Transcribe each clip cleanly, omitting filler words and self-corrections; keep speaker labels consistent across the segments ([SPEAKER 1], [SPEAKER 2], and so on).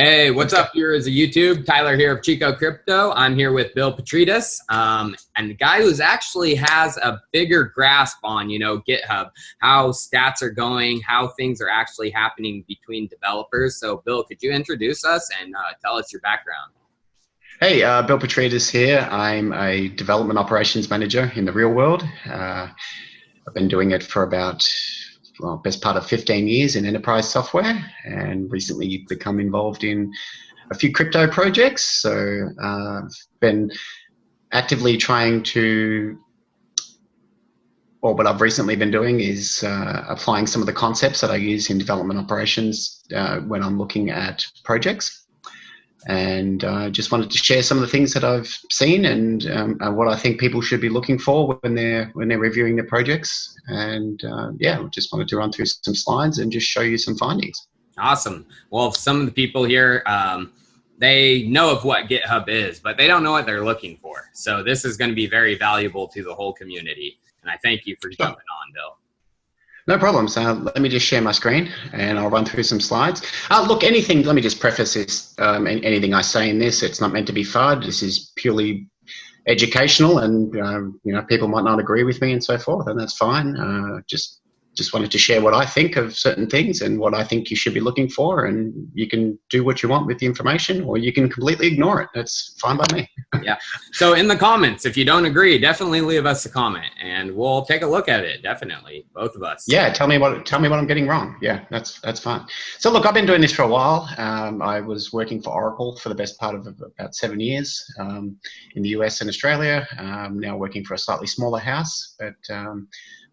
[SPEAKER 1] Hey, what's up here is a YouTube? Tyler here of Chico Crypto. I'm here with Bill Petridis, and the guy who's actually has a bigger grasp on, GitHub, how stats are going, how things are actually happening between developers. So, Bill, could you introduce us and tell us your background?
[SPEAKER 2] Hey, Bill Petridis here. I'm a development operations manager in the real world. I've been doing it for about, best part of 15 years in enterprise software, and recently become involved in a few crypto projects. So I've been actively trying to, or what I've recently been doing is applying some of the concepts that I use in development operations when I'm looking at projects. And I just wanted to share some of the things that I've seen and what I think people should be looking for when they're reviewing their projects. And yeah, just wanted to run through some slides and just show you some findings.
[SPEAKER 1] Awesome. Well, some of the people here, they know of what GitHub is, but they don't know what they're looking for. So this is going to be very valuable to the whole community. And I thank you for jumping on, Bill.
[SPEAKER 2] No problem. So let me just share my screen and I'll run through some slides. Look, anything, let me just preface this, anything I say in this, it's not meant to be FUD. This is purely educational and, people might not agree with me and so forth, and that's fine. Just wanted to share what I think of certain things and what I think you should be looking for, and you can do what you want with the information or you can completely ignore it. That's fine by me.
[SPEAKER 1] Yeah. So in the comments, if you don't agree, definitely leave us a comment and we'll take a look at it. Definitely, both of us.
[SPEAKER 2] Yeah, tell me what I'm getting wrong. Yeah, that's fine. So look, I've been doing this for a while. I was working for Oracle for the best part of about 7 years in the US and Australia. Now working for a slightly smaller house, but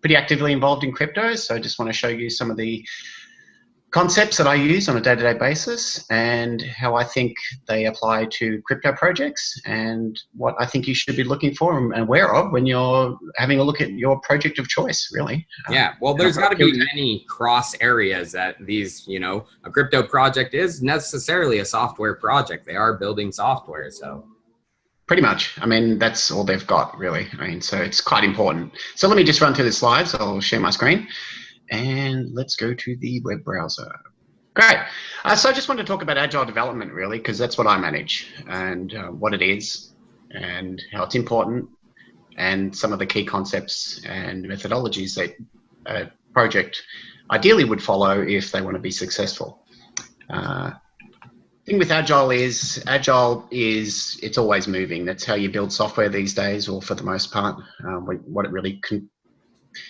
[SPEAKER 2] pretty actively involved in crypto. So I just want to show you some of the concepts that I use on a day-to-day basis and how I think they apply to crypto projects and what I think you should be looking for and aware of when you're having a look at your project of choice, really.
[SPEAKER 1] Yeah, well, there's got to be many cross areas that these, a crypto project is necessarily a software project. They are building software, so.
[SPEAKER 2] Pretty much. I mean, that's all they've got, really. So it's quite important. So let me just run through the slides. I'll share my screen. And let's go to the web browser. Great. So I just wanted to talk about Agile development, really, because that's what I manage and what it is and how it's important and some of the key concepts and methodologies that a project ideally would follow if they want to be successful. Thing with Agile is it's always moving. That's how you build software these days, or for the most part. What it really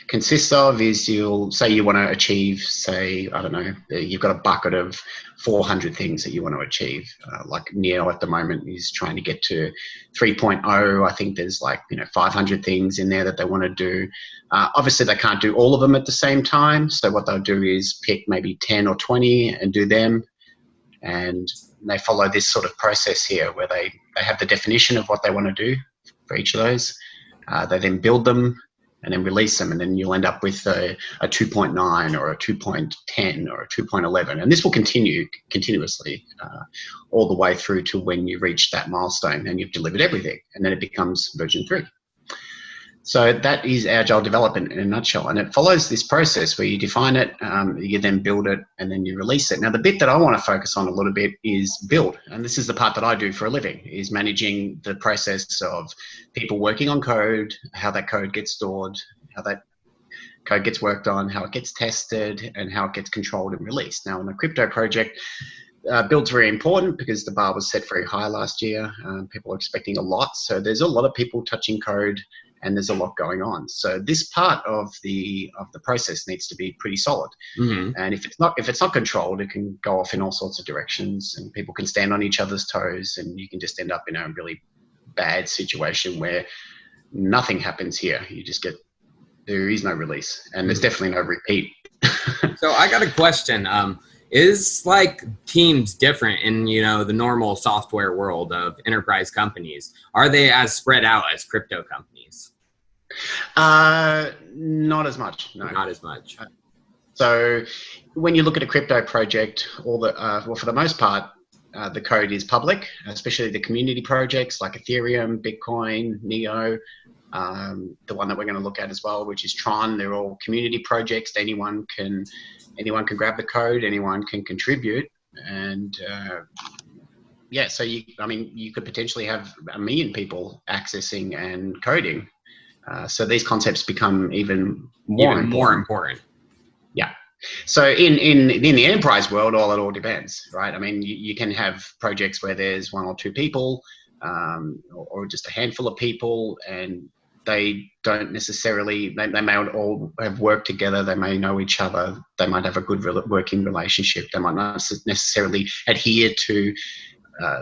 [SPEAKER 2] consists of is you'll say you want to achieve, say, I don't know, you've got a bucket of 400 things that you want to achieve. Like Neo at the moment is trying to get to 3.0. I think there's 500 things in there that they want to do. Obviously, they can't do all of them at the same time. So what they'll do is pick maybe 10 or 20 and do them. And they follow this sort of process here where they have the definition of what they want to do for each of those. They then build them and then release them, and then you'll end up with a 2.9 or a 2.10 or a 2.11. And this will continue continuously all the way through to when you reach that milestone and you've delivered everything, and then it becomes version 3. So that is Agile development in a nutshell. And it follows this process where you define it, you then build it, and then you release it. Now, the bit that I want to focus on a little bit is build. And this is the part that I do for a living, is managing the process of people working on code, how that code gets stored, how that code gets worked on, how it gets tested, and how it gets controlled and released. Now, in a crypto project, build's very important because the bar was set very high last year. People are expecting a lot. So there's a lot of people touching code, and there's a lot going on. So this part of the process needs to be pretty solid. Mm-hmm. And if it's not controlled, it can go off in all sorts of directions, and people can stand on each other's toes, and you can just end up in a really bad situation where nothing happens here. There is no release, and there's definitely no repeat.
[SPEAKER 1] So I got a question. Is Teams different in, the normal software world of enterprise companies? Are they as spread out as crypto companies?
[SPEAKER 2] Not as much. No,
[SPEAKER 1] not as much.
[SPEAKER 2] So when you look at a crypto project, for the most part, the code is public, especially the community projects like Ethereum, Bitcoin, Neo, the one that we're going to look at as well, which is Tron. They're all community projects. Anyone can grab the code, anyone can contribute. And yeah, so you could potentially have 1 million people accessing and coding. So these concepts become even more
[SPEAKER 1] important.
[SPEAKER 2] Yeah. So in the enterprise world, it all depends, right? I mean, you can have projects where there's 1 or 2 people, or just a handful of people, and they don't necessarily, they may all have worked together, they may know each other, they might have a good working relationship, they might not necessarily adhere to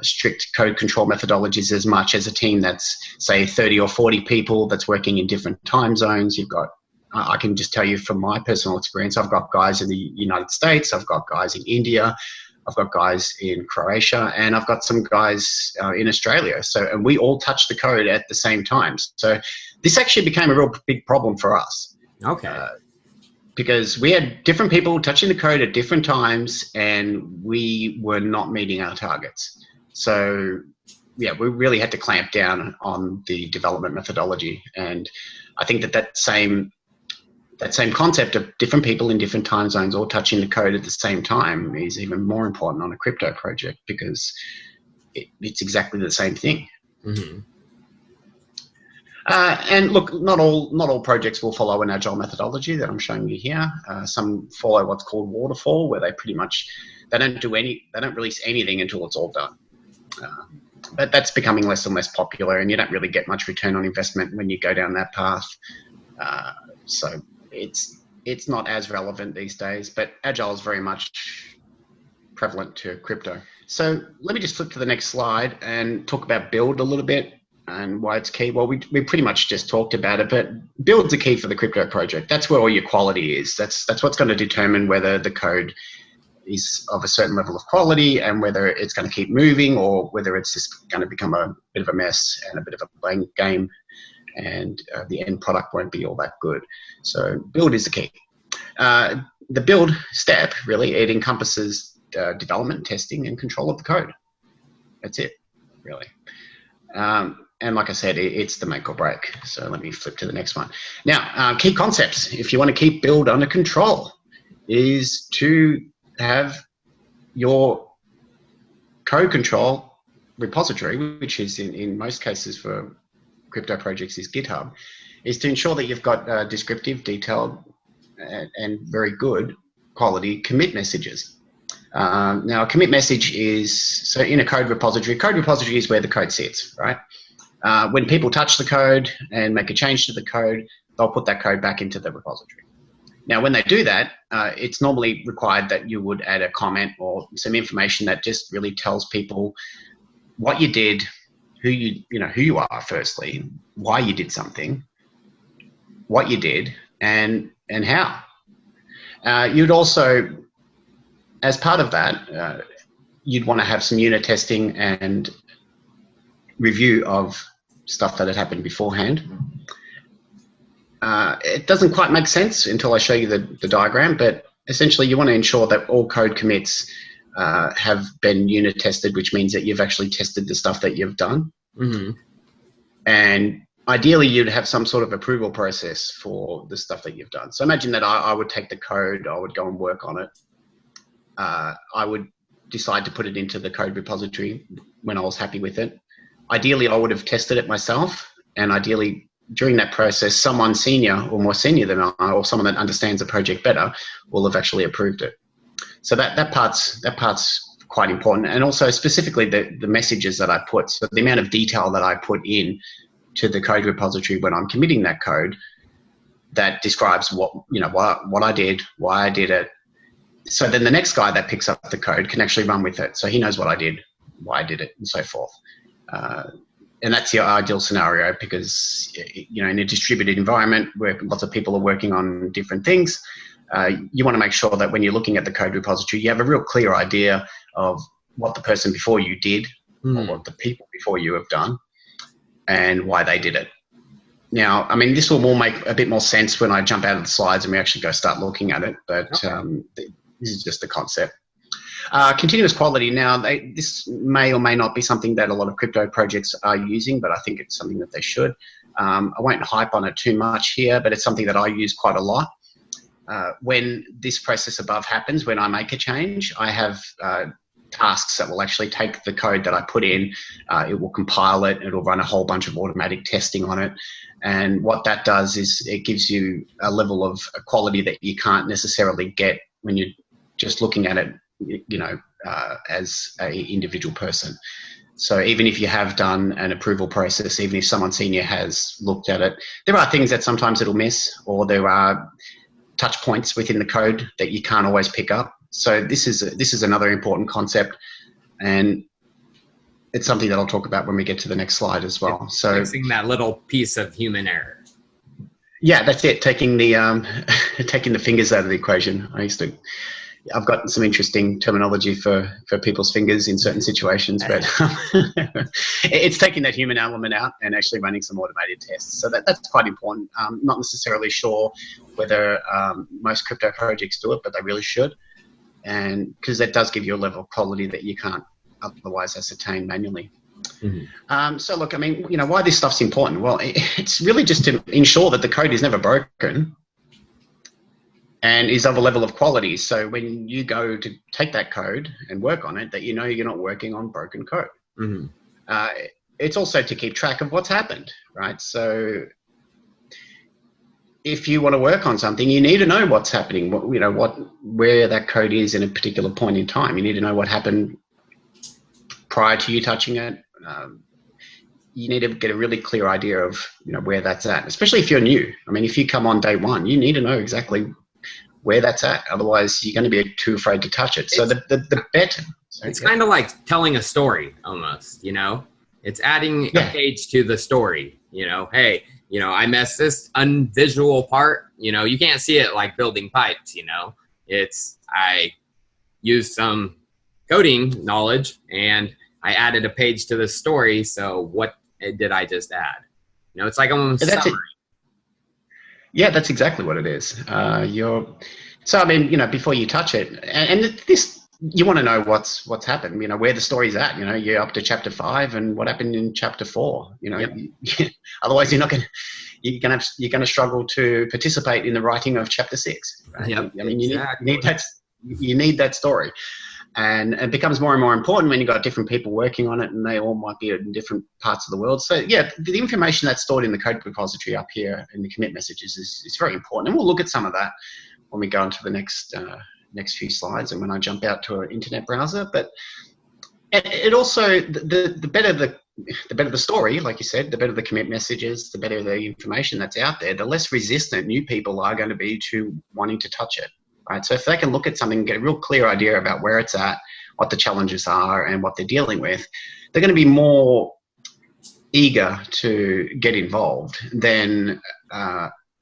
[SPEAKER 2] strict code control methodologies as much as a team that's, say, 30 or 40 people that's working in different time zones. You've got, I can just tell you from my personal experience, I've got guys in the United States, I've got guys in India, I've got guys in Croatia, and I've got some guys in Australia. So, and we all touch the code at the same time. So this actually became a real big problem for us.
[SPEAKER 1] Okay.
[SPEAKER 2] Because we had different people touching the code at different times, and we were not meeting our targets. So yeah, we really had to clamp down on the development methodology. And I think that same concept of different people in different time zones all touching the code at the same time is even more important on a crypto project, because it's exactly the same thing.
[SPEAKER 1] Mm-hmm.
[SPEAKER 2] And look, not all projects will follow an agile methodology that I'm showing you here. Some follow what's called waterfall, where they don't release anything until it's all done. But that's becoming less and less popular, and you don't really get much return on investment when you go down that path. So it's not as relevant these days, but agile is very much prevalent to crypto. So let me just flip to the next slide and talk about build a little bit and why it's key. Well, we pretty much just talked about it, but build's a key for the crypto project. That's where all your quality is. That's what's going to determine whether the code is of a certain level of quality and whether it's going to keep moving or whether it's just going to become a bit of a mess and a bit of a blank game, and the end product won't be all that good. So build is the key. The build step, really, it encompasses development, testing, and control of the code. That's it, really. And like I said, it's the make or break. So let me flip to the next one. Now, key concepts, if you want to keep build under control, is to have your code control repository, which is in most cases for crypto projects is GitHub, is to ensure that you've got descriptive, detailed, and very good quality commit messages. Now, a commit message is, so in a code repository is where the code sits, right? When people touch the code and make a change to the code, they'll put that code back into the repository. Now, when they do that, it's normally required that you would add a comment or some information that just really tells people what you did, who you are, firstly, why you did something, what you did, and how. You'd also, as part of that, you'd want to have some unit testing and review of stuff that had happened beforehand. It doesn't quite make sense until I show you the diagram, but essentially you want to ensure that all code commits have been unit tested, which means that you've actually tested the stuff that you've done.
[SPEAKER 1] Mm-hmm.
[SPEAKER 2] And ideally you'd have some sort of approval process for the stuff that you've done. So imagine that I would take the code, I would go and work on it. I would decide to put it into the code repository when I was happy with it. Ideally, I would have tested it myself, and ideally during that process, someone senior or more senior than I, or someone that understands the project better, will have actually approved it. So that part's quite important, and also specifically the messages that I put. So the amount of detail that I put in to the code repository when I'm committing that code, that describes what I did, why I did it. So then the next guy that picks up the code can actually run with it. So he knows what I did, why I did it, and so forth. And that's the ideal scenario, because in a distributed environment where lots of people are working on different things, you want to make sure that when you're looking at the code repository, you have a real clear idea of what the person before you did, or what the people before you have done, and why they did it. Now, I mean, this will all make a bit more sense when I jump out of the slides and we actually go start looking at it, but this is just the concept. Continuous quality. Now, this may or may not be something that a lot of crypto projects are using, but I think it's something that they should. I won't hype on it too much here, but it's something that I use quite a lot. when this process above happens, when I make a change, I have tasks that will actually take the code that I put in, it will compile it, it'll run a whole bunch of automatic testing on it. And what that does is it gives you a level of quality that you can't necessarily get when you're just looking at it, as a individual person. So even if you have done an approval process, even if someone senior has looked at it, there are things that sometimes it'll miss, or there are touch points within the code that you can't always pick up. So this is another important concept, and it's something that I'll talk about when we get to the next slide as well. So
[SPEAKER 1] fixing that little piece of human error.
[SPEAKER 2] Yeah, that's it. Taking the taking the fingers out of the equation. I've got some interesting terminology for people's fingers in certain situations, but it's taking that human element out and actually running some automated tests. So that's quite important. Not necessarily sure whether most crypto projects do it, but they really should. And because that does give you a level of quality that you can't otherwise ascertain manually. Mm-hmm. So look, I mean, why this stuff's important? Well, it's really just to ensure that the code is never broken and is of a level of quality. So when you go to take that code and work on it, that you're not working on broken code. Mm-hmm. It's also to keep track of what's happened, right? So if you want to work on something, you need to know what's happening, where that code is in a particular point in time. You need to know what happened prior to you touching it. You need to get a really clear idea of where that's at, especially if you're new. I mean, if you come on day one, you need to know exactly where that's at. Otherwise, you're going to be too afraid to touch it. So the better.
[SPEAKER 1] It's kind of like telling a story almost, It's adding a page to the story, Hey, I messed this unvisual part, you can't see it like building pipes, I used some coding knowledge and I added a page to the story. So what did I just add? It's like almost summary.
[SPEAKER 2] Yeah, that's exactly what it is. So I mean, before you touch it, and this, you want to know what's happened. Where the story's at. You're up to chapter 5, and what happened in chapter 4. Yep. Otherwise you're gonna struggle to participate in the writing of chapter 6. Right?
[SPEAKER 1] Yep.
[SPEAKER 2] I mean, you need that story. And it becomes more and more important when you've got different people working on it, and they all might be in different parts of the world. So yeah, the information that's stored in the code repository up here in the commit messages is very important. And we'll look at some of that when we go into the next few slides and when I jump out to an internet browser. But it also, the better the story, like you said, the better the commit messages, the better the information that's out there, the less resistant new people are going to be to wanting to touch it. Right? So if they can look at something and get a real clear idea about where it's at, what the challenges are, and what they're dealing with, they're going to be more eager to get involved than,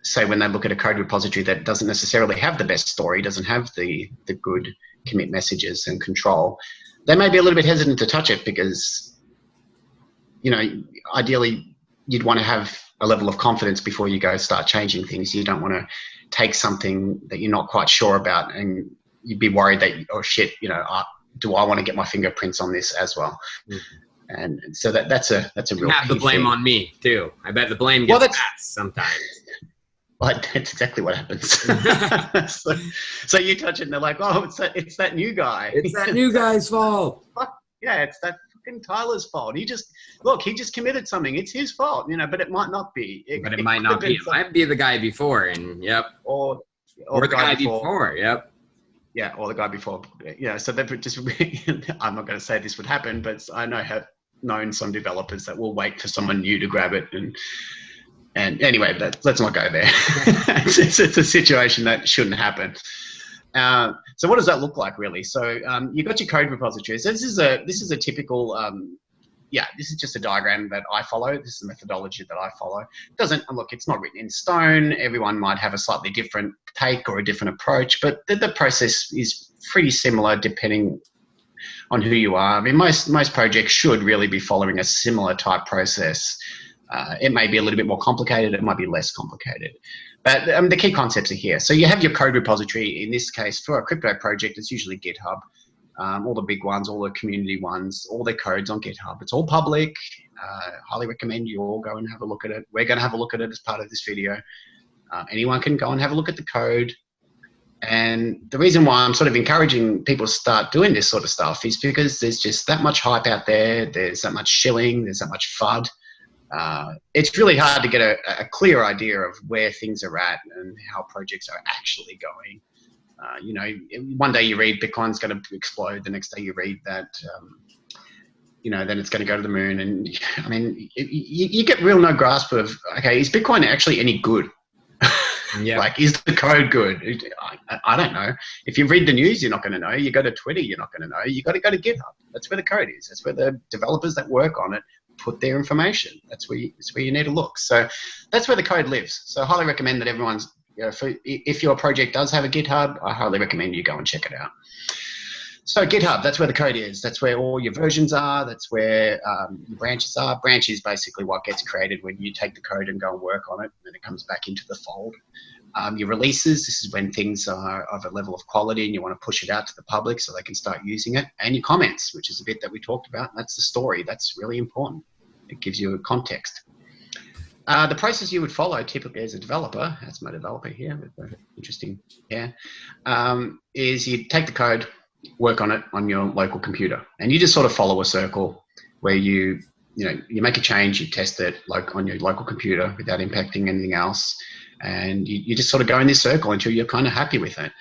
[SPEAKER 2] say, when they look at a code repository that doesn't necessarily have the best story, doesn't have the good commit messages and control. They may be a little bit hesitant to touch it because, ideally you'd want to have a level of confidence before you go start changing things. You don't want to take something that you're not quite sure about and you'd be worried that, oh shit, do I want to get my fingerprints on this as well? Mm-hmm. And so that's a real
[SPEAKER 1] have the blame
[SPEAKER 2] thing.
[SPEAKER 1] On me too. I bet the blame gets passed sometimes.
[SPEAKER 2] Well, that's exactly what happens. so you touch it and they're like, oh, it's that new guy.
[SPEAKER 1] It's that new guy's fault.
[SPEAKER 2] Yeah, it's that fucking Tyler's fault. He just committed something. It's his fault, but it might not be.
[SPEAKER 1] It might not be. It might be the guy before, and yep. Or the guy before. Yep.
[SPEAKER 2] Yeah, or the guy before. Yeah, so they've just. I'm not going to say this would happen, but I have known some developers that will wait for someone new to grab it and anyway, let's not go there. It's a situation that shouldn't happen. So what does that look like, really? So you got your code repository. So this is a typical. This is just a diagram that I follow. This is a methodology that I follow. It's not written in stone. Everyone might have a slightly different take or a different approach, but the process is pretty similar depending on who you are. I mean, most projects should really be following a similar type process. It may be a little bit more complicated. It might be less complicated. But the key concepts are here. So you have your code repository. In this case, for a crypto project, it's usually GitHub. All the big ones, all the community ones, all their codes on GitHub. It's all public. Highly recommend you all go and have a look at it. We're going to have a look at it as part of this video. Anyone can go and have a look at the code. And the reason why I'm sort of encouraging people to start doing this sort of stuff is because there's just that much hype out there. There's that much shilling. There's that much FUD. It's really hard to get a clear idea of where things are at and how projects are actually going. You know, one day you read Bitcoin's going to explode. The next day you read that, you know, then it's going to go to the moon. And I mean, you get real no grasp of, okay, is Bitcoin actually any good? Yeah. Like, is the code good? I don't know. If you read the news, you're not going to know. You go to Twitter, you're not going to know. You got to go to GitHub. That's where the code is. That's where the developers that work on it put their information. That's where you need to look. So that's where the code lives. So I highly recommend that everyone's, you know, if your project does have a GitHub, I highly recommend you go and check it out. So GitHub, that's where the code is. That's where all your versions are. That's where your branches are. Branch is basically what gets created when you take the code and go and work on it, and it comes back into the fold. Your releases, this is when things are of a level of quality and you want to push it out to the public so they can start using it. And your comments, which is a bit that we talked about. That's the story. That's really important. It gives you a context. The process you would follow typically as a developer, that's my developer here, with interesting hair, is you take the code, work on it on your local computer, and you just sort of follow a circle where you make a change, you test it on your local computer without impacting anything else, and you just sort of go in this circle until you're kind of happy with it.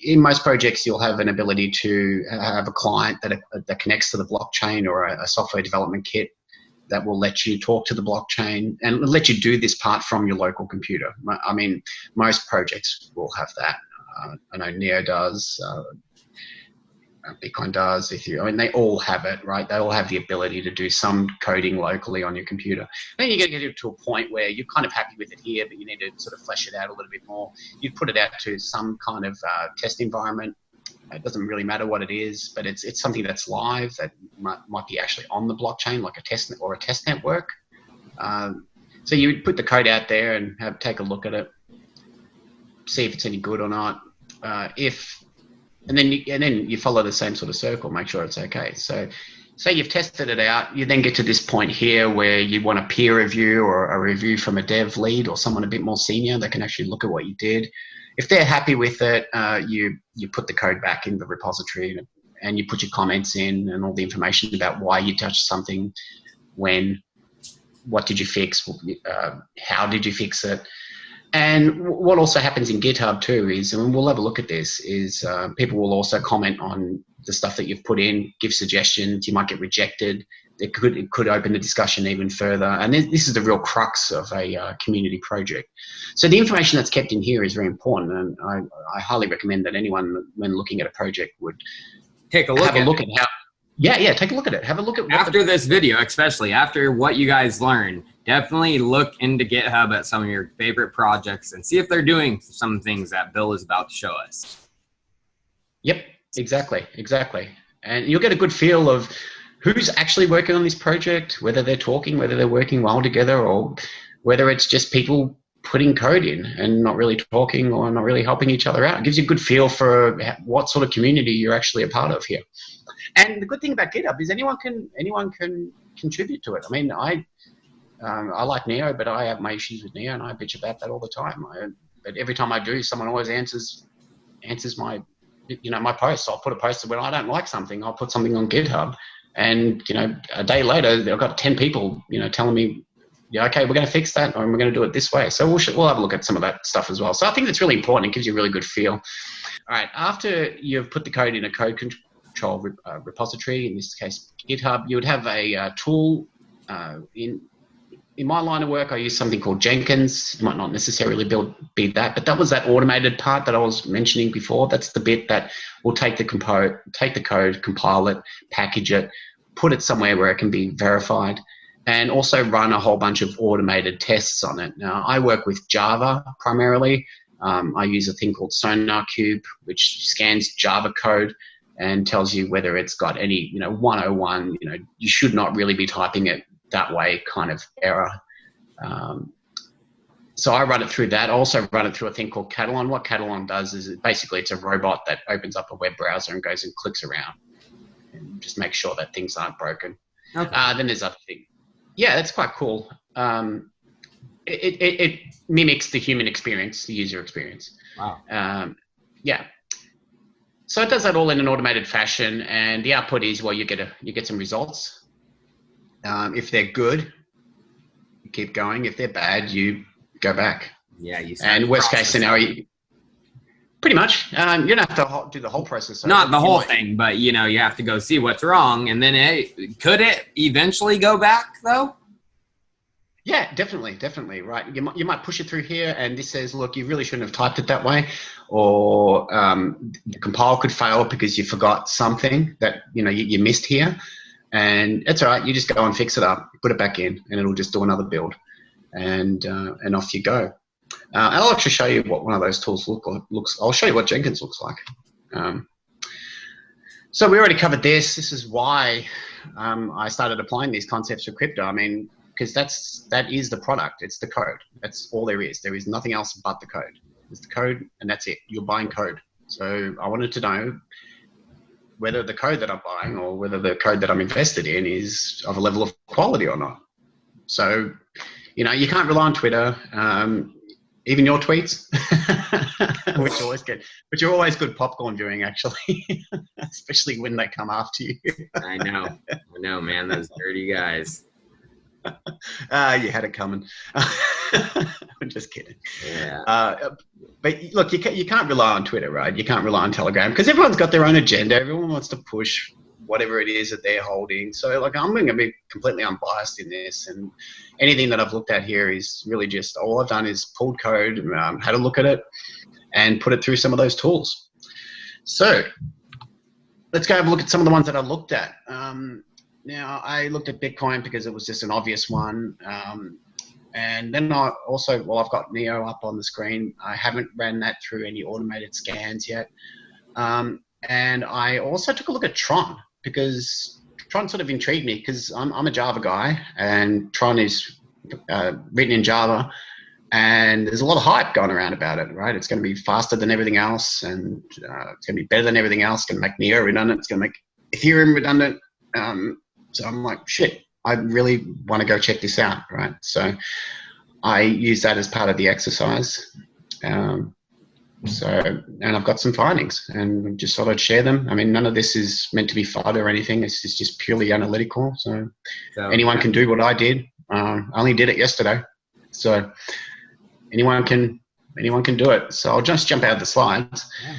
[SPEAKER 2] In most projects, you'll have an ability to have a client that connects to the blockchain, or a software development kit that will let you talk to the blockchain and let you do this part from your local computer. I mean, most projects will have that. I know Neo does, Bitcoin does, Ethereum. I mean, they all have it, right? They all have the ability to do some coding locally on your computer. Then you get to a point where you're kind of happy with it here, but you need to sort of flesh it out a little bit more. You put it out to some kind of test environment. It doesn't really matter what it is, but it's something that's live, that might be actually on the blockchain, like a test or a test network. So you would put the code out there and take a look at it, see if it's any good or not. And then you follow the same sort of circle, make sure it's okay. So say you've tested it out, you then get to this point here where you want a peer review or a review from a dev lead or someone a bit more senior that can actually look at what you did. If they're happy with it, you put the code back in the repository and you put your comments in and all the information about why you touched something, when, what did you fix, how did you fix it. And what also happens in GitHub too is, and we'll have a look at this, is people will also comment on the stuff that you've put in, give suggestions. You might get rejected. It could open the discussion even further. And this is the real crux of a community project. So the information that's kept in here is very important. And I highly recommend that anyone, when looking at a project, would
[SPEAKER 1] take a look at
[SPEAKER 2] how. Yeah, take a look at it. Have a look at
[SPEAKER 1] after this video, especially after what you guys learned. Definitely look into GitHub at some of your favorite projects and see if they're doing some things that Bill is about to show us.
[SPEAKER 2] Yep, exactly. And you'll get a good feel of who's actually working on this project, whether they're talking, whether they're working well together, or whether it's just people putting code in and not really talking or not really helping each other out. It gives you a good feel for what sort of community you're actually a part of here. And the good thing about GitHub is anyone can contribute to it. I mean, I like Neo, but I have my issues with Neo, and I bitch about that all the time. But every time I do, someone always answers my, my posts. I'll put a post when I don't like something. I'll put something on GitHub, and a day later, I've got 10 people, telling me, yeah, okay, we're going to fix that, or we're going to do it this way. So we'll have a look at some of that stuff as well. So I think that's really important. It gives you a really good feel. All right, after you've put the code in a code control repository, in this case GitHub, you would have a tool. In my line of work, I use something called Jenkins. It might not necessarily be that, but that was that automated part that I was mentioning before. That's the bit that will take the code, compile it, package it, put it somewhere where it can be verified, and also run a whole bunch of automated tests on it. Now, I work with Java primarily. I use a thing called Sonarqube, which scans Java code and tells you whether it's got any, 101, you should not really be typing it that way kind of error. So I run it through that. I also run it through a thing called Catalan. What Catalan does is basically it's a robot that opens up a web browser and goes and clicks around and just makes sure that things aren't broken. Okay. Then there's other things. Yeah, that's quite cool. It mimics the human experience, the user experience.
[SPEAKER 1] Wow.
[SPEAKER 2] yeah. So it does that all in an automated fashion, and the output is, well, you get some results. If they're good, you keep going. If they're bad, you go back.
[SPEAKER 1] Yeah, you.
[SPEAKER 2] And worst case scenario, pretty much, you don't have to do the whole process.
[SPEAKER 1] Not the whole thing, but you know, you have to go see what's wrong, and then could it eventually go back though?
[SPEAKER 2] Yeah, definitely, right. You might push it through here, and this says, look, you really shouldn't have typed it that way, or the compile could fail because you forgot something that you missed here, and it's all right. You just go and fix it up, put it back in, and it'll just do another build, and off you go. And I'll actually show you what one of those tools looks. I'll show you what Jenkins looks like. So we already covered this. This is why I started applying these concepts for crypto. I mean, because that is the product. It's the code. That's all there is. There is nothing else but the code. It's the code, and that's it. You're buying code. So I wanted to know whether the code that I'm buying or whether the code that I'm invested in is of a level of quality or not. So, you can't rely on Twitter. Even your tweets, which are always good popcorn viewing, actually, especially when they come after you.
[SPEAKER 1] I know, man, those dirty guys.
[SPEAKER 2] You had it coming. I'm just kidding.
[SPEAKER 1] Yeah.
[SPEAKER 2] But look, you can't rely on Twitter, right? You can't rely on Telegram because everyone's got their own agenda. Everyone wants to push whatever it is that they're holding. So like, I'm going to be completely unbiased in this, and anything that I've looked at here is really just, all I've done is pulled code, had a look at it, and put it through some of those tools. So let's go have a look at some of the ones that I looked at. Now, I looked at Bitcoin because it was just an obvious one. And then I also, well, I've got Neo up on the screen. I haven't ran that through any automated scans yet. And I also took a look at Tron, because Tron sort of intrigued me, because I'm a Java guy, and Tron is written in Java, and there's a lot of hype going around about it, right? It's going to be faster than everything else, and it's going to be better than everything else. It's going to make Neo redundant. It's going to make Ethereum redundant. So I'm like, shit, I really want to go check this out, right? So I use that as part of the exercise. And I've got some findings, and just thought I'd share them. I mean, none of this is meant to be FUD or anything. This is just purely analytical. So anyone can do what I did. I only did it yesterday. So anyone can do it. So I'll just jump out of the slides. Yeah.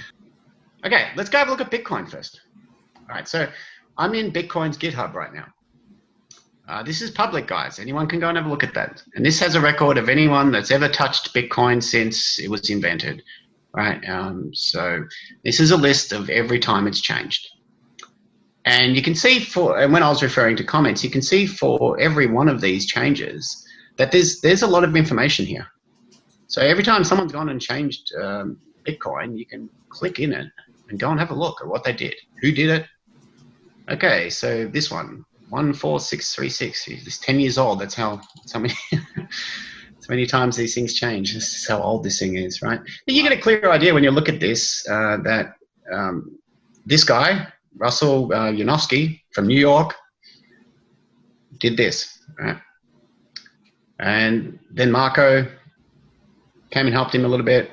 [SPEAKER 2] Okay, let's go have a look at Bitcoin first. All right, so I'm in Bitcoin's GitHub right now. This is public, guys. Anyone can go and have a look at that. And this has a record of anyone that's ever touched Bitcoin since it was invented, right? So this is a list of every time it's changed. And you can see and when I was referring to comments, you can see for every one of these changes that there's a lot of information here. So every time someone's gone and changed Bitcoin, you can click in it and go and have a look at what they did, who did it. Okay, so this one, 14636, it's 10 years old. That's how many times these things change. This is how old this thing is, right? And you get a clear idea when you look at this that this guy, Russell Yanofsky from New York, did this, right? And then Marco came and helped him a little bit.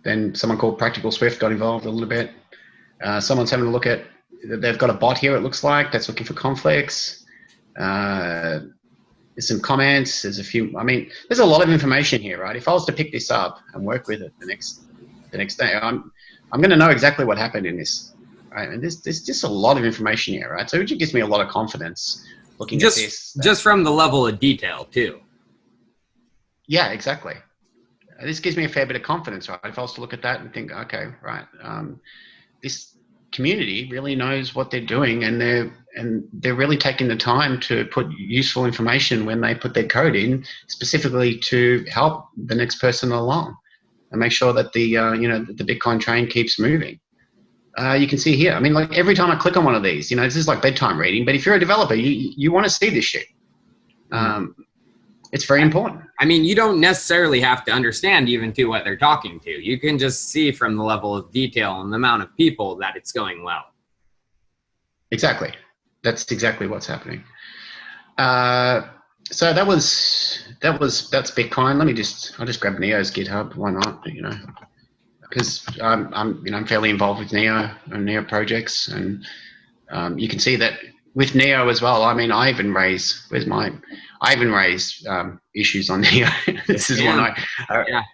[SPEAKER 2] Then someone called Practical Swift got involved a little bit. Someone's having a look at, they've got a bot here, it looks like, that's looking for conflicts. There's some comments, there's a few, I mean, there's a lot of information here, right? If I was to pick this up and work with it the next day, I'm going to know exactly what happened in this, right? And there's just a lot of information here, right? So it gives me a lot of confidence looking at this.
[SPEAKER 1] Just from the level of detail, too.
[SPEAKER 2] Yeah, exactly. This gives me a fair bit of confidence, right? If I was to look at that and think, okay, right, this community really knows what they're doing, and they're really taking the time to put useful information when they put their code in, specifically to help the next person along and make sure that the Bitcoin train keeps moving. You can see here, I mean, like every time I click on one of these, this is like bedtime reading, but if you're a developer, you want to see this shit. It's very important.
[SPEAKER 1] I mean, you don't necessarily have to understand even to what they're talking to. You can just see from the level of detail and the amount of people that it's going well.
[SPEAKER 2] Exactly. That's exactly what's happening. So that's Bitcoin. I'll just grab Neo's GitHub. Why not? because I'm fairly involved with Neo projects, and you can see that with Neo as well. I mean, I even raise issues on Neo. This is one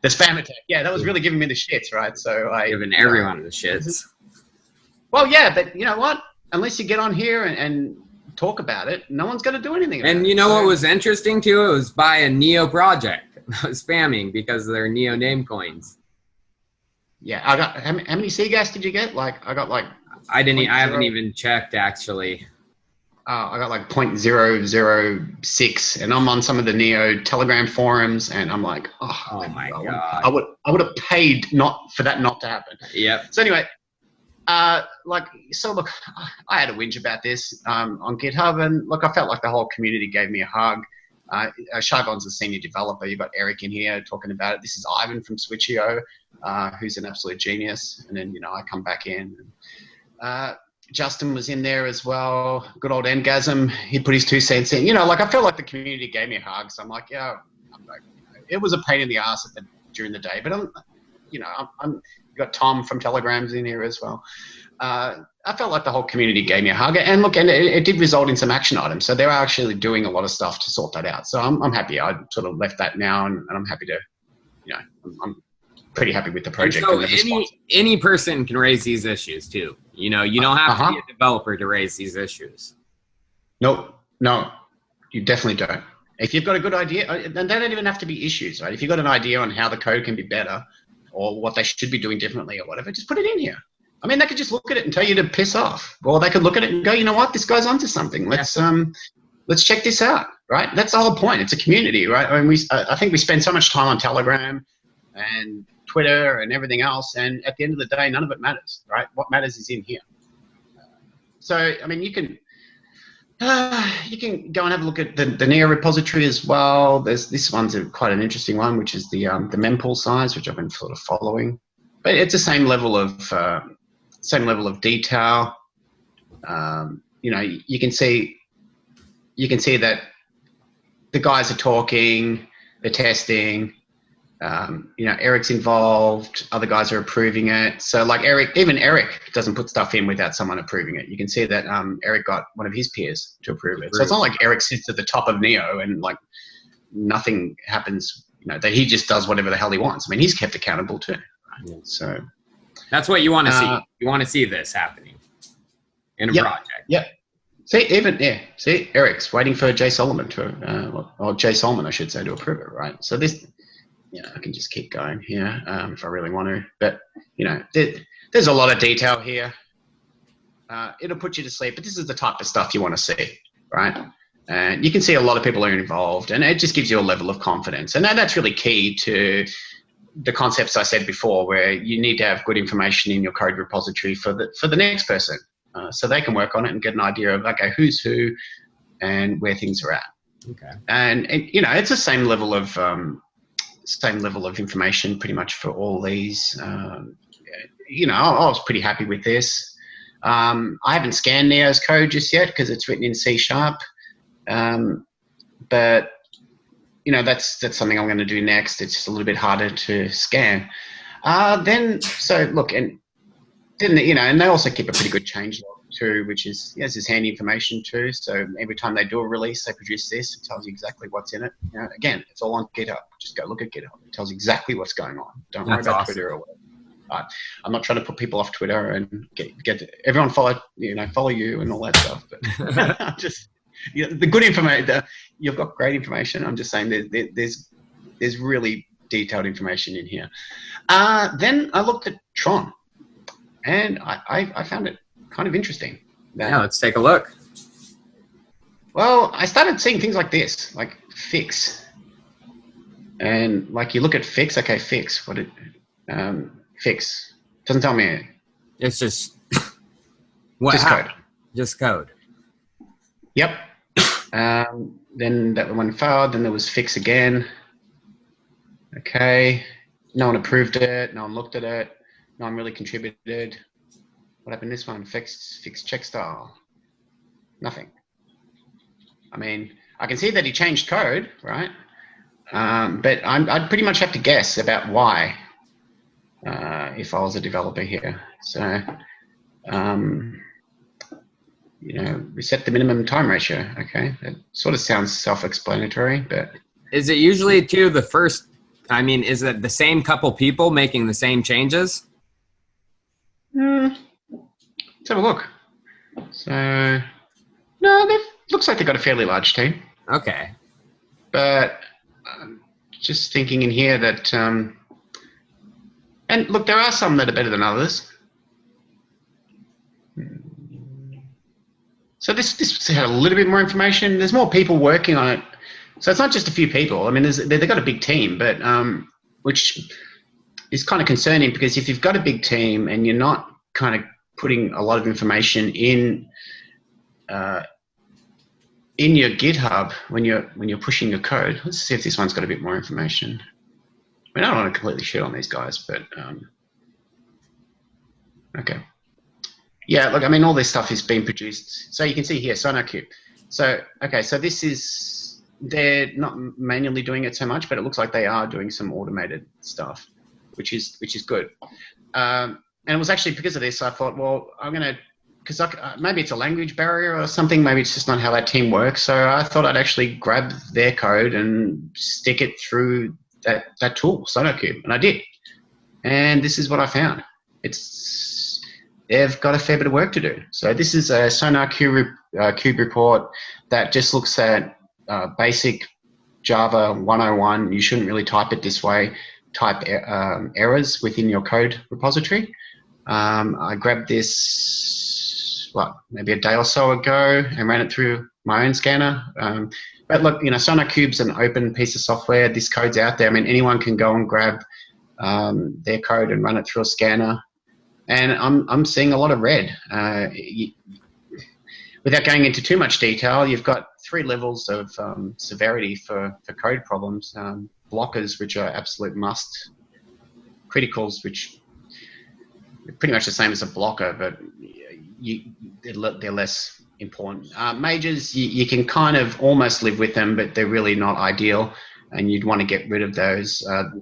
[SPEAKER 2] the spam attack. Yeah, that was really giving me the shits, right? So
[SPEAKER 1] giving everyone the shits.
[SPEAKER 2] Well, yeah, but you know what? Unless you get on here and talk about it, no one's going to do anything about it.
[SPEAKER 1] And you know what was interesting too? It was by a Neo project spamming because of their Neo name coins.
[SPEAKER 2] Yeah, I got how many CGAS did you get? I got
[SPEAKER 1] I haven't even checked actually.
[SPEAKER 2] I got 0.006, and I'm on some of the Neo Telegram forums, and I'm like, oh my God. I would have paid for that not to happen.
[SPEAKER 1] Yep.
[SPEAKER 2] So anyway, look, I had a whinge about this on GitHub, and look, I felt like the whole community gave me a hug. Shygon's a senior developer. You've got Eric in here talking about it. This is Ivan from Switch.io, who's an absolute genius. And then, I come back in. And, Justin was in there as well. Good old Endgasm. He put his 2 cents in. I felt like the community gave me a hug. So I'm like, yeah, it was a pain in the ass during the day. But you got Tom from Telegrams in here as well. I felt like the whole community gave me a hug. And look, and it did result in some action items. So they're actually doing a lot of stuff to sort that out. So I'm happy. I sort of left that now, and I'm happy to, I'm pretty happy with the project.
[SPEAKER 1] And so any person can raise these issues too. You don't have to be a developer to raise these issues.
[SPEAKER 2] No, you definitely don't. If you've got a good idea, and they don't even have to be issues, right? If you've got an idea on how the code can be better or what they should be doing differently or whatever, just put it in here. I mean, they could just look at it and tell you to piss off, or they could look at it and go, you know what, this guy's onto something. Let's check this out, right? That's the whole point. It's a community, right? I mean, I think we spend so much time on Telegram and Twitter and everything else, and at the end of the day, none of it matters, right? What matters is in here. So, I mean, you can go and have a look at the Neo repository as well. This one's quite an interesting one, which is the mempool size, which I've been sort of following. But it's the same level of detail. You can see that the guys are talking, they're testing. Eric's involved, other guys are approving it. So like even Eric doesn't put stuff in without someone approving it. You can see that Eric got one of his peers to approve it. So it's not like Eric sits at the top of Neo and like nothing happens, that he just does whatever the hell he wants. I mean, he's kept accountable too. Right? So
[SPEAKER 1] that's what you want to see. You want to see this happening in a project.
[SPEAKER 2] Yeah. See, Eric's waiting for Jay Solomon or Jay Solomon, I should say, to approve it, right? So this, I can just keep going here if I really want to. But, there's a lot of detail here. It'll put you to sleep, but this is the type of stuff you want to see, right? And you can see a lot of people are involved, and it just gives you a level of confidence. And that's really key to the concepts I said before, where you need to have good information in your code repository for the next person, so they can work on it and get an idea of, okay, who's who and where things are at.
[SPEAKER 1] Okay.
[SPEAKER 2] And it's the same level of information pretty much for all these. I was pretty happy with this. I haven't scanned Neo's code just yet because it's written in C#. But that's something I'm going to do next. It's just a little bit harder to scan. And they also keep a pretty good change log too, which is this is handy information too. So every time they do a release, they produce this. It tells you exactly what's in it. Again, it's all on GitHub. Just go look at GitHub. It tells you exactly what's going on. Don't worry about Twitter or whatever. I'm not trying to put people off Twitter and get everyone follow you and all that stuff. But just the good information. You've got great information. I'm just saying there's really detailed information in here. Then I looked at Tron, and I found it kind of interesting.
[SPEAKER 1] Let's take a look.
[SPEAKER 2] Well, I started seeing things like this, like fix, and like you look at fix. Okay, fix. What it fix doesn't tell me.
[SPEAKER 1] It's just
[SPEAKER 2] code.
[SPEAKER 1] Just code.
[SPEAKER 2] Yep. Then that one failed. Then there was fix again. Okay. No one approved it. No one looked at it. No one really contributed. What happened to this one? Fix check style. Nothing. I mean, I can see that he changed code, right? But I'd pretty much have to guess about why. if I was a developer here. So, reset the minimum time ratio. Okay, that sort of sounds self-explanatory, but
[SPEAKER 1] is it usually to the first? I mean, is it the same couple people making the same changes?
[SPEAKER 2] Let's have a look. So, no, looks like they've got a fairly large team.
[SPEAKER 1] Okay.
[SPEAKER 2] But just thinking in here that, and look, there are some that are better than others. So this had a little bit more information. There's more people working on it. So it's not just a few people. I mean, they've got a big team, but which is kind of concerning, because if you've got a big team and you're not kind of putting a lot of information in your GitHub when you're pushing your code. Let's see if this one's got a bit more information. I mean, I don't want to completely shit on these guys, but okay. Yeah, look, I mean, all this stuff is being produced. So you can see here, Sonarqube. So, okay, so this is, they're not manually doing it so much, but it looks like they are doing some automated stuff, which is good. And it was actually because of this, I thought, well, I'm going to, because maybe it's a language barrier or something. Maybe it's just not how that team works. So I thought I'd actually grab their code and stick it through that tool, Sonarqube, and I did. And this is what I found. They've got a fair bit of work to do. So this is a Sonarqube Cube report that just looks at basic Java 101. You shouldn't really type it this way. Type errors within your code repository. I grabbed this, maybe a day or so ago, and ran it through my own scanner. But look, Sonarqube's an open piece of software. This code's out there. I mean, anyone can go and grab their code and run it through a scanner. And I'm seeing a lot of red. Without going into too much detail, you've got 3 levels of severity for code problems. Blockers, which are absolute must. Criticals, which are pretty much the same as a blocker, but they're less important. Majors, you can kind of almost live with them, but they're really not ideal, and you'd want to get rid of those.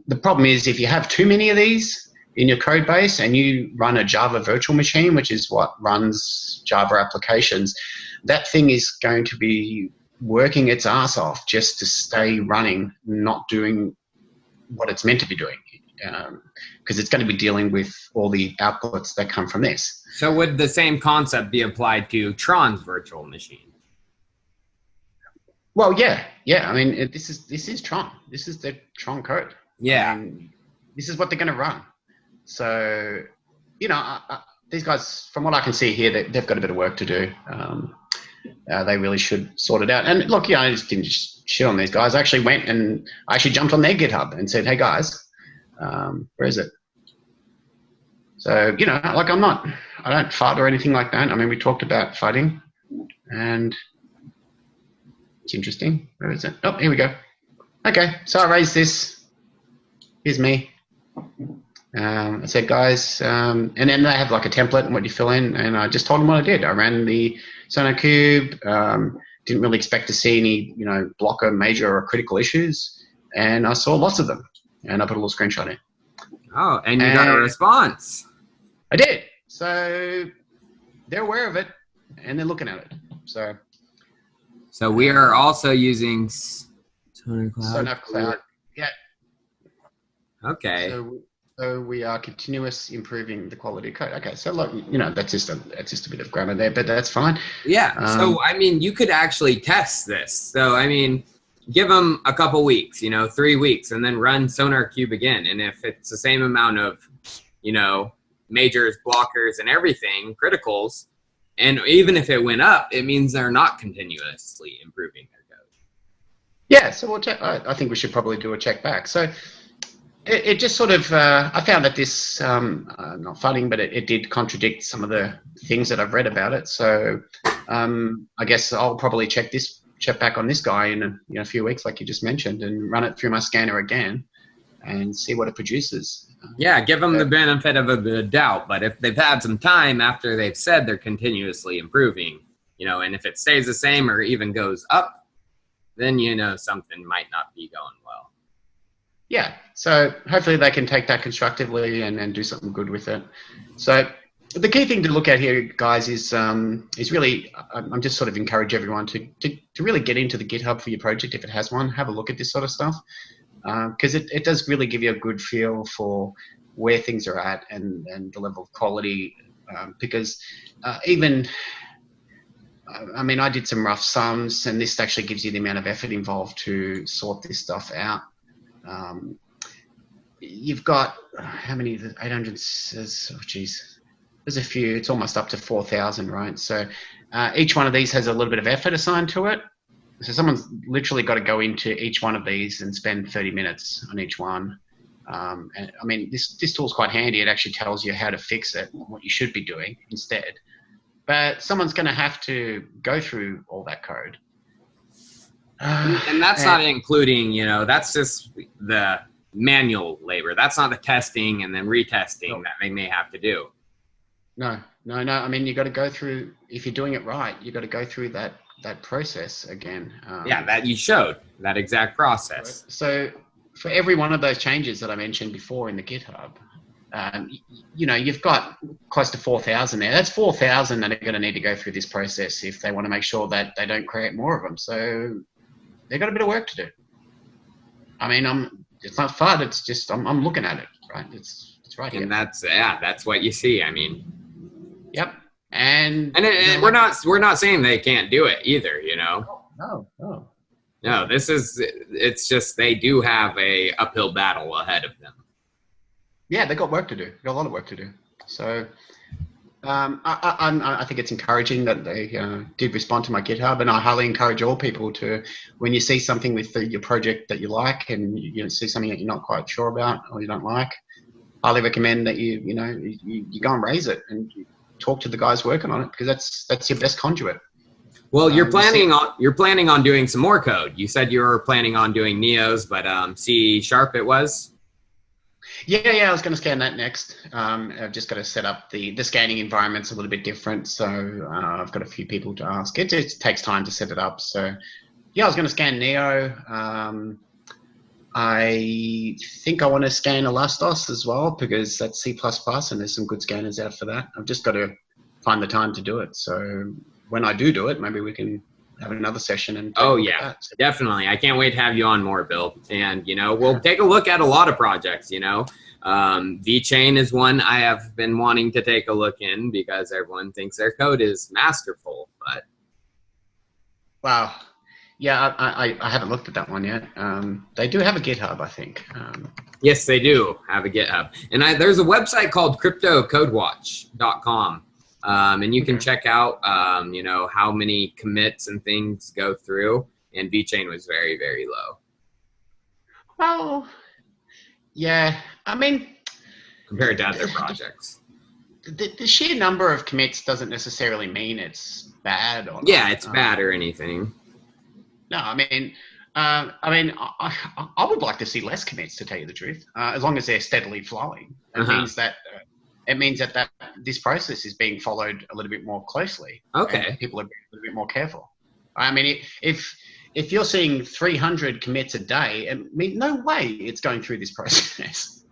[SPEAKER 2] The problem is if you have too many of these in your code base and you run a Java Virtual Machine, which is what runs Java applications, that thing is going to be working its ass off just to stay running, not doing what it's meant to be doing, because it's going to be dealing with all the outputs that come from this.
[SPEAKER 1] So would the same concept be applied to Tron's virtual machine?
[SPEAKER 2] Well, yeah. I mean, this is Tron. This is the Tron code.
[SPEAKER 1] Yeah.
[SPEAKER 2] This is what they're going to run. So, these guys, from what I can see here, they've got a bit of work to do. They really should sort it out. And look, I just didn't just shit on these guys. I actually went and I actually jumped on their GitHub and said, hey guys, where is it? So, like I don't fight or anything like that. I mean, we talked about fighting, and it's interesting. Where is it? Oh, here we go. Okay, so I raised this. Here's me. I said, guys, and then they have like a template and what you fill in, and I just told them what I did. I ran the Sonarqube, didn't really expect to see any, blocker, major, or critical issues, and I saw lots of them, and I put a little screenshot in.
[SPEAKER 1] Oh, and you got a response.
[SPEAKER 2] I did. So they're aware of it, and they're looking at it. So
[SPEAKER 1] we are also using
[SPEAKER 2] Sonarqube. Yeah.
[SPEAKER 1] Okay.
[SPEAKER 2] So we are continuous improving the quality of code. Okay, so look, that's just a bit of grammar there, but that's fine.
[SPEAKER 1] Yeah. So I mean, you could actually test this. So I mean, give them a couple weeks, 3 weeks, and then run Sonarqube again. And if it's the same amount of, majors, blockers, and everything, criticals, and even if it went up, it means they're not continuously improving their code.
[SPEAKER 2] Yeah. So we'll check. I think we should probably do a check back. So. It just sort of, I found that this, not funny, but it did contradict some of the things that I've read about it. So I guess I'll probably check back on this guy in a few weeks, like you just mentioned, and run it through my scanner again and see what it produces.
[SPEAKER 1] Yeah, give them the benefit of the doubt. But if they've had some time after they've said they're continuously improving, and if it stays the same or even goes up, then something might not be going well.
[SPEAKER 2] yeah, so hopefully they can take that constructively and do something good with it. So the key thing to look at here, guys, is really, I'm just sort of encourage everyone to really get into the GitHub for your project if it has one. Have a look at this sort of stuff, because it does really give you a good feel for where things are at and the level of quality. Because even, I mean, I did some rough sums, and this actually gives you the amount of effort involved to sort this stuff out. You've got, how many, 800 says, oh geez, there's a few, it's almost up to 4,000, right? So each one of these has a little bit of effort assigned to it. So someone's literally got to go into each one of these and spend 30 minutes on each one. And I mean, this tool's quite handy. It actually tells you how to fix it, what you should be doing instead. But someone's going to have to go through all that code.
[SPEAKER 1] And that's not including, you know, that's just the manual labor. That's not the testing and then retesting that they may have to do. No.
[SPEAKER 2] I mean, you got to go through, if you're doing it right, you got to go through that process again.
[SPEAKER 1] Yeah, that you showed, that exact process.
[SPEAKER 2] So for every one of those changes that I mentioned before in the GitHub, you know, you've got close to 4,000 there. That's 4,000 that are going to need to go through this process if they want to make sure that they don't create more of them. So they've got a bit of work to do. I mean, it's not fun. It's just, I'm looking at it, right? It's right here.
[SPEAKER 1] And that's what you see. I mean,
[SPEAKER 2] yep. And
[SPEAKER 1] we're not saying they can't do it either, you know? No, it's just, they do have a uphill battle ahead of them.
[SPEAKER 2] Yeah, they've got work to do. They've got a lot of work to do. So I think it's encouraging that they did respond to my GitHub, and I highly encourage all people to, when you see something with your project that you like and you see something that you're not quite sure about or you don't like, highly recommend that you go and raise it and talk to the guys working on it, because that's your best conduit.
[SPEAKER 1] Well, you're planning on doing some more code. You said you were planning on doing Neos, but C# it was.
[SPEAKER 2] Yeah, I was going to scan that next. I've just got to set up the scanning environment's a little bit different, so I've got a few people to ask. It just takes time to set it up. So yeah, I was going to scan Neo. I think I want to scan Elastos as well, because that's C++ and there's some good scanners out for that. I've just got to find the time to do it. So when I do it, maybe we can have another session and
[SPEAKER 1] definitely. I can't wait to have you on more, Bill. And you know, we'll take a look at a lot of projects. You know, VeChain is one I have been wanting to take a look in because everyone thinks their code is masterful. But
[SPEAKER 2] wow, yeah, I haven't looked at that one yet. They do have a GitHub, I think.
[SPEAKER 1] Yes, they do have a GitHub, and there's a website called CryptoCodeWatch.com. And you can check out, you know, how many commits and things go through. And VeChain was very, very low.
[SPEAKER 2] Well, yeah. I mean,
[SPEAKER 1] compared to other projects,
[SPEAKER 2] the sheer number of commits doesn't necessarily mean it's bad. Or
[SPEAKER 1] yeah, it's bad or anything.
[SPEAKER 2] No, I mean, I would like to see less commits, to tell you the truth, as long as they're steadily flowing. It means that this process is being followed a little bit more closely.
[SPEAKER 1] Okay.
[SPEAKER 2] And people are being a little bit more careful. I mean, if you're seeing 300 commits a day, I mean, no way it's going through this process.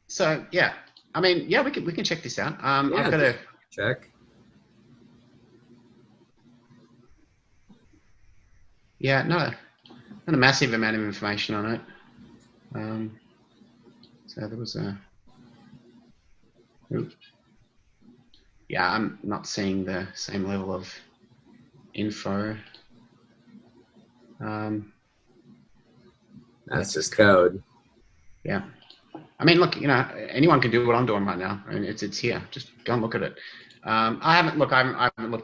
[SPEAKER 2] So yeah, I mean, yeah, we can check this out. I've got to
[SPEAKER 1] check.
[SPEAKER 2] Yeah, not a massive amount of information on it. So there was yeah, I'm not seeing the same level of info.
[SPEAKER 1] That's just code.
[SPEAKER 2] Yeah. I mean, look, you know, anyone can do what I'm doing right now. I mean, it's here. Just go and look at it. I haven't looked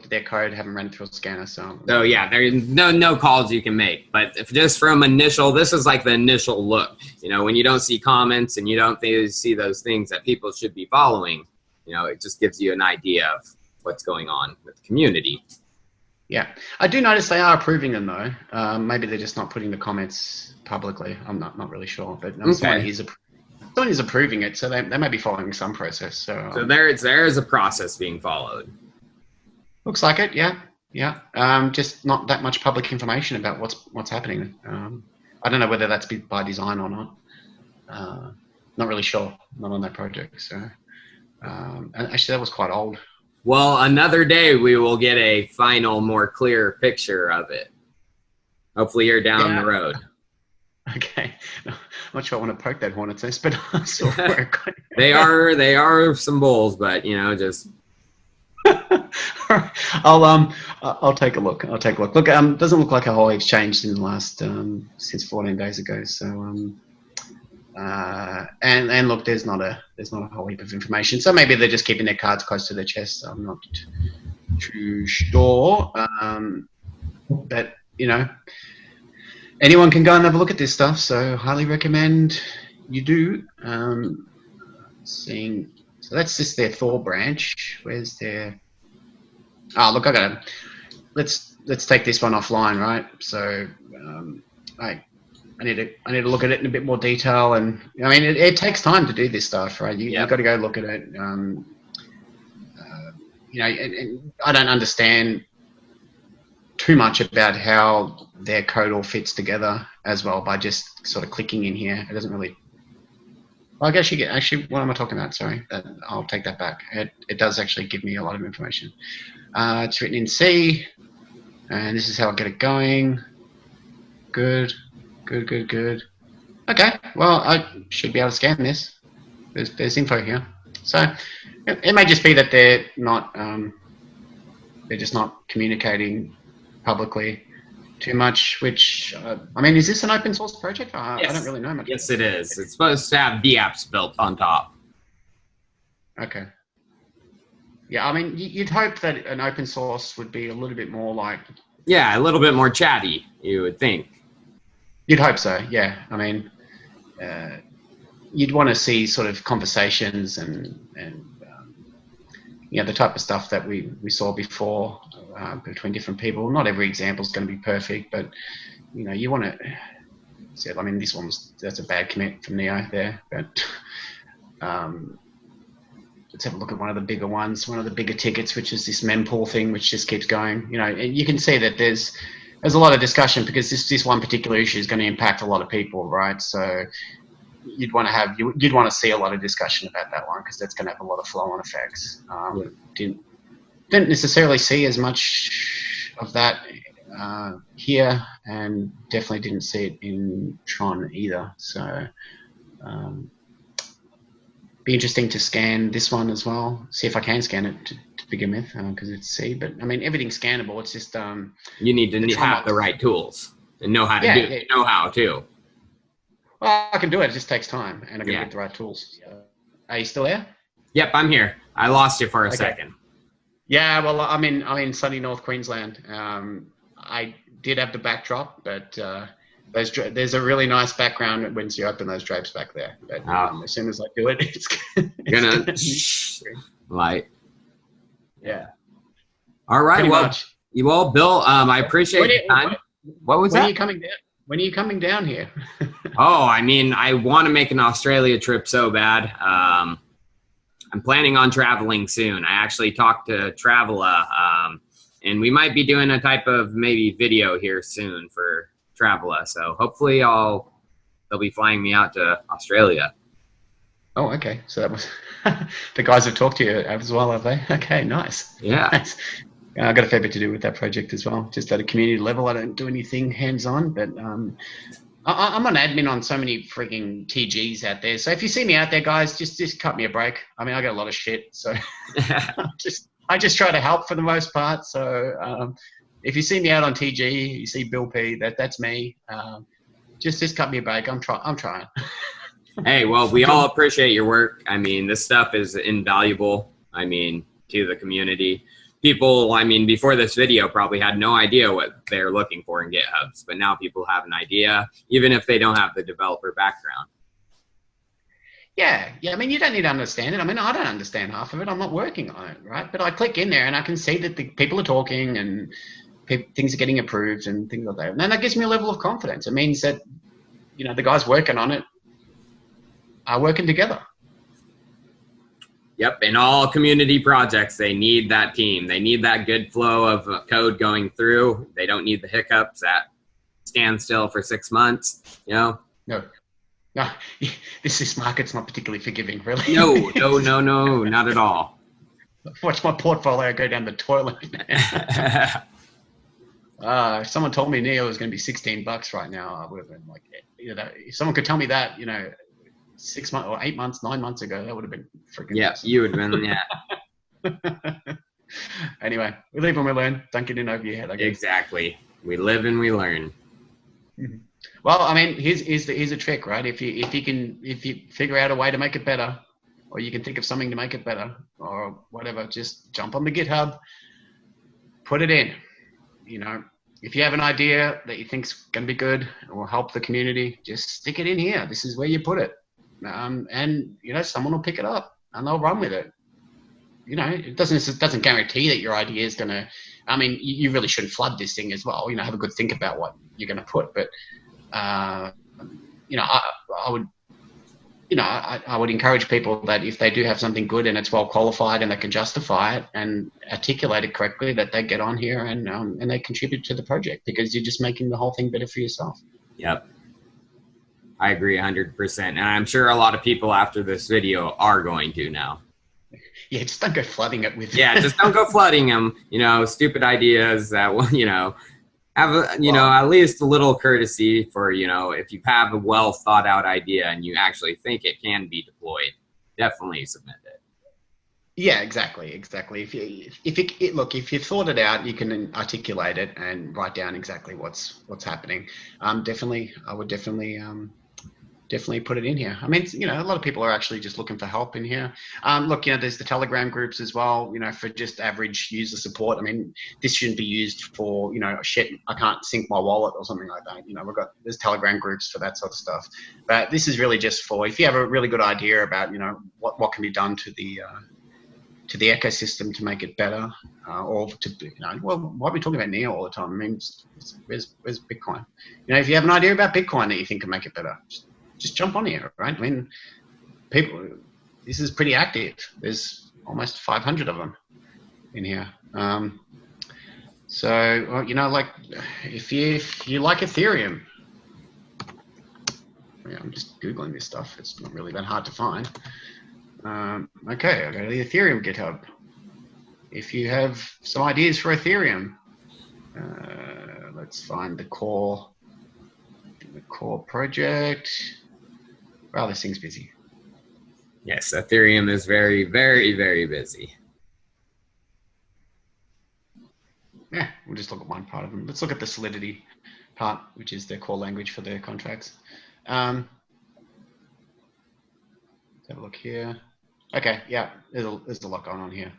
[SPEAKER 2] at their code, haven't run it through a scanner, so.
[SPEAKER 1] Oh yeah, there's no calls you can make, but if just from initial, this is like the initial look. You know, when you don't see comments and you don't see those things that people should be following, you know, it just gives you an idea of what's going on with the community.
[SPEAKER 2] Yeah, I do notice they are approving them though. Maybe they're just not putting the comments publicly. I'm not really sure, but someone is approving it, so they may be following some process. So
[SPEAKER 1] there is a process being followed.
[SPEAKER 2] Looks like it, yeah. Yeah, just not that much public information about what's happening. I don't know whether that's by design or not. Not really sure. Not on that project. So, and actually, that was quite old.
[SPEAKER 1] Well, another day we will get a final, more clear picture of it. Hopefully, you're down the road.
[SPEAKER 2] Okay, I'm not sure I want to poke that hornet's nest, but I saw where it got.
[SPEAKER 1] They are some bulls, but you know, just.
[SPEAKER 2] I'll take a look. Look, doesn't look like a whole heap's changed in the last since 14 days ago. So and look, there's not a whole heap of information. So maybe they're just keeping their cards close to their chest. I'm not too sure. But you know, anyone can go and have a look at this stuff. So highly recommend you do. So that's just their Thor branch. Where's their? Oh, look, I got it. Let's take this one offline, right? So I need to look at it in a bit more detail, and I mean it takes time to do this stuff, right? You've got to go look at it. You know, and I don't understand too much about how their code all fits together as well by just sort of clicking in here. It doesn't really. Well, I guess you get actually. What am I talking about? Sorry, I'll take that back. It does actually give me a lot of information. It's written in C, and this is how I get it going. Good. Okay, well, I should be able to scan this. There's info here. So it may just be that they're just not communicating publicly too much, which, I mean, is this an open source project? Yes. I don't really know much.
[SPEAKER 1] Yes, it is. It's supposed to have the apps built on top.
[SPEAKER 2] Okay. Yeah, I mean, you'd hope that an open source would be a little bit more like...
[SPEAKER 1] Yeah, a little bit more chatty, you would think.
[SPEAKER 2] You'd hope so, yeah. I mean, you'd want to see sort of conversations and you know, the type of stuff that we saw before between different people. Not every example is going to be perfect, but, you know, you want to... I mean, that's a bad commit from Neo there, but... let's have a look at one of the bigger ones, one of the bigger tickets, which is this mempool thing, which just keeps going. You know, and you can see that there's a lot of discussion because this one particular issue is going to impact a lot of people, right? So you'd want to see a lot of discussion about that one because that's going to have a lot of flow-on effects. Didn't necessarily see as much of that here, and definitely didn't see it in Tron either. So. Be interesting to scan this one as well. See if I can scan it to begin with, because it's C. But I mean, everything's scannable. It's just
[SPEAKER 1] you need to have the right tools and know how to do it. Know how too.
[SPEAKER 2] Well, I can do it. It just takes time, and I can get the right tools. Are you still there?
[SPEAKER 1] Yep, I'm here. I lost you for a second.
[SPEAKER 2] Yeah, well, I'm in sunny North Queensland. I did have the backdrop, but. There's a really nice background once you open those drapes back there. But as soon as I do it, it's
[SPEAKER 1] gonna light.
[SPEAKER 2] Yeah.
[SPEAKER 1] All right. Well, Bill, I appreciate your time. What was that?
[SPEAKER 2] When are you coming down? When are you coming down here?
[SPEAKER 1] Oh, I mean, I want to make an Australia trip so bad. I'm planning on traveling soon. I actually talked to Travela, and we might be doing a type of maybe video here soon for Travela, so hopefully they'll be flying me out to Australia.
[SPEAKER 2] Oh, okay. So that was the guys have talked to you as well, have they? Okay, nice.
[SPEAKER 1] Yeah.
[SPEAKER 2] Nice. I've got a fair bit to do with that project as well, just at a community level. I don't do anything hands-on, but I'm an admin on so many freaking TGs out there. So if you see me out there, guys, just cut me a break. I mean, I got a lot of shit, so I just try to help for the most part. So if you see me out on TG, you see Bill P, that's me. Just cut me a break. I'm trying.
[SPEAKER 1] Hey, well, we all appreciate your work. I mean, this stuff is invaluable. I mean, to the community. People, I mean, before this video probably had no idea what they're looking for in GitHubs, but now people have an idea, even if they don't have the developer background.
[SPEAKER 2] Yeah. I mean, you don't need to understand it. I mean, I don't understand half of it. I'm not working on it, right? But I click in there and I can see that the people are talking and things are getting approved and things like that. And then that gives me a level of confidence. It means that, you know, the guys working on it are working together.
[SPEAKER 1] Yep, in all community projects, they need that team. They need that good flow of code going through. They don't need the hiccups that stand still for 6 months, you know?
[SPEAKER 2] No, this market's not particularly forgiving, really.
[SPEAKER 1] No, not at all.
[SPEAKER 2] Watch my portfolio go down the toilet. If someone told me Neo was going to be $16 right now, I would have been like, you know, if someone could tell me that, you know, 6 months or 8 months, 9 months ago, that would have been freaking awesome.
[SPEAKER 1] You would have been, yeah.
[SPEAKER 2] Anyway, we live and we learn. Don't get in over your head, I guess.
[SPEAKER 1] Exactly. We live and we learn.
[SPEAKER 2] Mm-hmm. Well, I mean, here's a trick, right? If you figure out a way to make it better, or you can think of something to make it better, or whatever, just jump on the GitHub, put it in. You know, if you have an idea that you think's going to be good or will help the community, just stick it in here. This is where you put it, and you know, someone will pick it up and they'll run with it. You know, it doesn't guarantee that your idea is going to. I mean, you really shouldn't flood this thing as well. You know, have a good think about what you're going to put, but. You know, I would, you know, I would encourage people that if they do have something good and it's well qualified and they can justify it and articulate it correctly, that they get on here and they contribute to the project, because you're just making the whole thing better for yourself.
[SPEAKER 1] Yep. I agree 100%. And I'm sure a lot of people after this video are going to now.
[SPEAKER 2] Yeah, just don't go flooding it with.
[SPEAKER 1] Yeah, just don't go flooding them. You know, stupid ideas that will, you know, have at least a little courtesy for, you know, if you have a well thought out idea and you actually think it can be deployed, definitely submit it.
[SPEAKER 2] Yeah, exactly. If you thought it out, you can articulate it and write down exactly what's happening. I would definitely put it in here. I mean, you know, a lot of people are actually just looking for help in here. Look, you know, there's the Telegram groups as well, you know, for just average user support. I mean, this shouldn't be used for, you know, shit, I can't sync my wallet or something like that. You know, there's Telegram groups for that sort of stuff. But this is really just for, if you have a really good idea about, you know, what can be done to the ecosystem to make it better, or to, you know, well, why are we talking about Neo all the time? I mean, where's Bitcoin? You know, if you have an idea about Bitcoin that you think can make it better, just jump on here, right? I mean, this is pretty active. There's almost 500 of them in here. So, well, you know, like if you like Ethereum, yeah, I'm just Googling this stuff. It's not really that hard to find. Okay, I'll go to the Ethereum GitHub. If you have some ideas for Ethereum, let's find the core project. Wow, this thing's busy.
[SPEAKER 1] Yes, Ethereum is very, very, very busy.
[SPEAKER 2] Yeah, we'll just look at one part of them. Let's look at the Solidity part, which is their core language for their contracts. Let's have a look here. Okay, yeah, there's a lot going on here.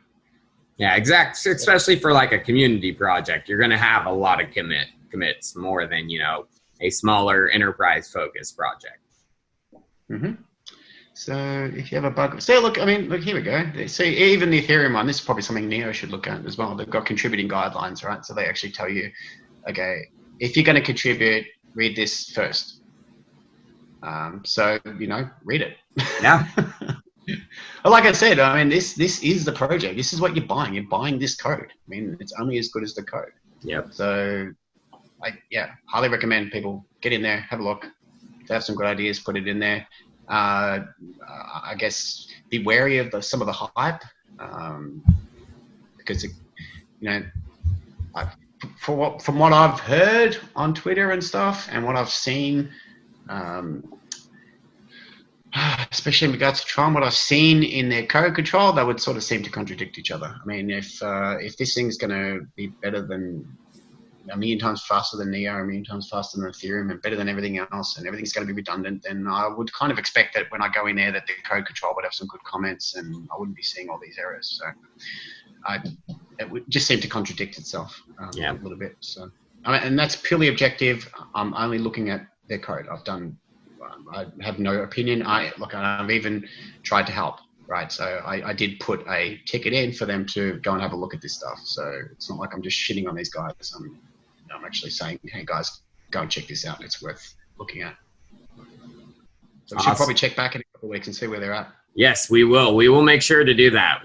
[SPEAKER 1] Yeah, exactly. Especially for like a community project, you're going to have a lot of commits more than, you know, a smaller enterprise-focused project.
[SPEAKER 2] Mm-hmm. So if you have a bug, so look, I mean, look, here we go. See, even the Ethereum one, this is probably something Neo should look at as well. They've got contributing guidelines, right? So they actually tell you, okay, if you're going to contribute, read this first. So, you know, read it.
[SPEAKER 1] Yeah.
[SPEAKER 2] Well, like I said, I mean, this is the project. This is what you're buying. You're buying this code. I mean, it's only as good as the code.
[SPEAKER 1] Yep.
[SPEAKER 2] So, highly recommend people get in there, have a look. If they have some good ideas, put it in there. I guess be wary of some of the hype, because from what I've heard on Twitter and stuff, and what I've seen, especially in regards to Tron, what I've seen in their code control, they would sort of seem to contradict each other. I mean, if this thing's going to be better than a million times faster than Neo, a million times faster than Ethereum, and better than everything else, and everything's going to be redundant, then I would kind of expect that when I go in there that the code control would have some good comments and I wouldn't be seeing all these errors. So it would just seem to contradict itself a little bit. So, and that's purely objective. I'm only looking at their code. I have no opinion. I've even tried to help. Right, so I did put a ticket in for them to go and have a look at this stuff. So it's not like I'm just shitting on these guys. I'm actually saying, hey guys, go and check this out. It's worth looking at. So we should probably check back in a couple of weeks and see where they're at.
[SPEAKER 1] Yes, we will. We will make sure to do that.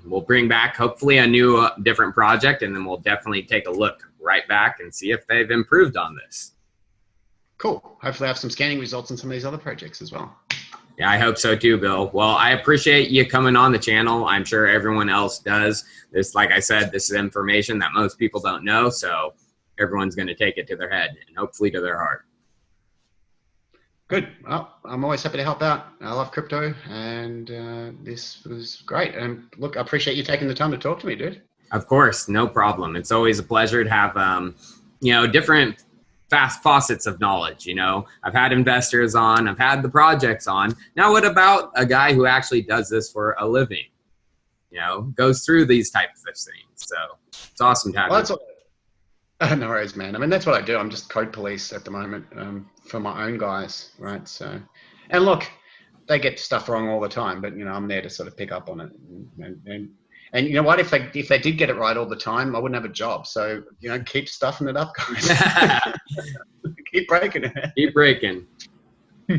[SPEAKER 1] We'll bring back hopefully a new, different project, and then we'll definitely take a look right back and see if they've improved on this.
[SPEAKER 2] Cool. Hopefully I have some scanning results on some of these other projects as well.
[SPEAKER 1] Yeah, I hope so too, Bill. Well, I appreciate you coming on the channel. I'm sure everyone else does. This, like I said, this is information that most people don't know, so everyone's going to take it to their head and hopefully to their heart.
[SPEAKER 2] Good. Well, I'm always happy to help out. I love crypto, and this was great. And look, I appreciate you taking the time to talk to me, dude.
[SPEAKER 1] Of course, no problem. It's always a pleasure to have, you know, different fast faucets of knowledge. You know, I've had investors on, I've had the projects on. Now, what about a guy who actually does this for a living? You know, goes through these types of things. So it's awesome to have you.
[SPEAKER 2] No worries, man. I mean, that's what I do. I'm just code police at the moment for my own guys, right? So, and look, they get stuff wrong all the time, but you know, I'm there to sort of pick up on it. And you know what? If they did get it right all the time, I wouldn't have a job. So you know, keep stuffing it up, guys. Keep breaking it.
[SPEAKER 1] Keep breaking.
[SPEAKER 2] All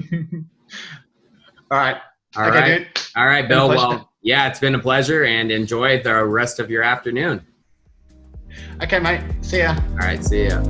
[SPEAKER 2] right.
[SPEAKER 1] All right. Dude. All right, Bill. Well, yeah, it's been a pleasure, and enjoy the rest of your afternoon.
[SPEAKER 2] Okay, mate. See ya.
[SPEAKER 1] All right, see ya.